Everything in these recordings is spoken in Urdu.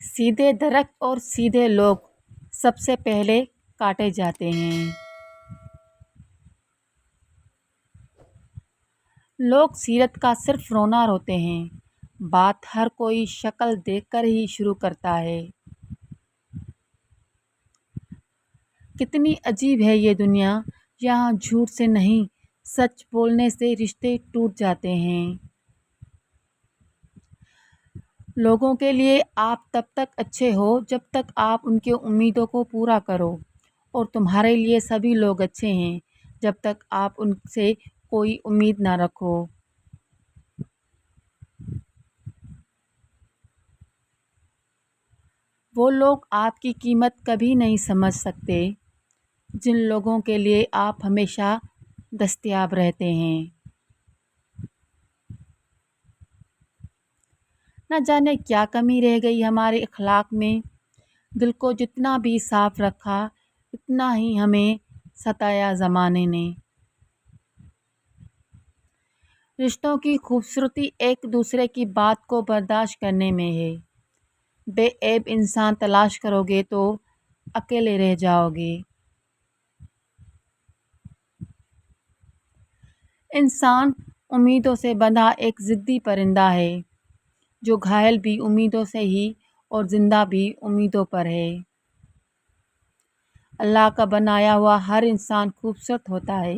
سیدھے درخت اور سیدھے لوگ سب سے پہلے کاٹے جاتے ہیں۔ لوگ سیرت کا صرف رونا روتے ہیں، بات ہر کوئی شکل دیکھ کر ہی شروع کرتا ہے۔ کتنی عجیب ہے یہ دنیا، یہاں جھوٹ سے نہیں سچ بولنے سے رشتے ٹوٹ جاتے ہیں۔ لوگوں کے لیے آپ تب تک اچھے ہو جب تک آپ ان کی امیدوں کو پورا کرو، اور تمہارے لیے سبھی لوگ اچھے ہیں جب تک آپ ان سے کوئی امید نہ رکھو۔ وہ لوگ آپ کی قیمت کبھی نہیں سمجھ سکتے جن لوگوں کے لیے آپ ہمیشہ دستیاب رہتے ہیں۔ نہ جانے کیا کمی رہ گئی ہمارے اخلاق میں، دل کو جتنا بھی صاف رکھا اتنا ہی ہمیں ستایا زمانے نے۔ رشتوں کی خوبصورتی ایک دوسرے کی بات کو برداشت کرنے میں ہے۔ بے عیب انسان تلاش کرو گے تو اکیلے رہ جاؤ گے۔ انسان امیدوں سے بندھا ایک ضدی پرندہ ہے جو گھائل بھی امیدوں سے ہی اور زندہ بھی امیدوں پر ہے۔ اللہ کا بنایا ہوا ہر انسان خوبصورت ہوتا ہے،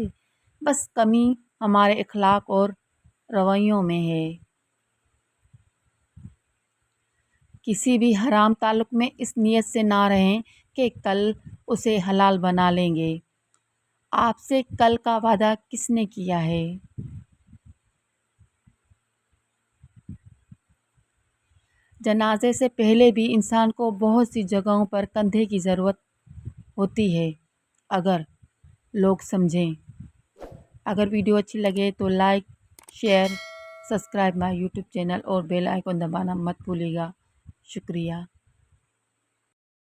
بس کمی ہمارے اخلاق اور رویوں میں ہے۔ کسی بھی حرام تعلق میں اس نیت سے نہ رہیں کہ کل اسے حلال بنا لیں گے۔ آپ سے کل کا وعدہ کس نے کیا ہے؟ جنازے سے پہلے بھی انسان کو بہت سی جگہوں پر کندھے کی ضرورت ہوتی ہے، اگر لوگ سمجھیں۔ اگر ویڈیو اچھی لگے تو لائک، شیئر، سبسکرائب مائی یوٹیوب چینل اور بیل آئیکن دبانا مت بھولیے گا۔ شکریہ۔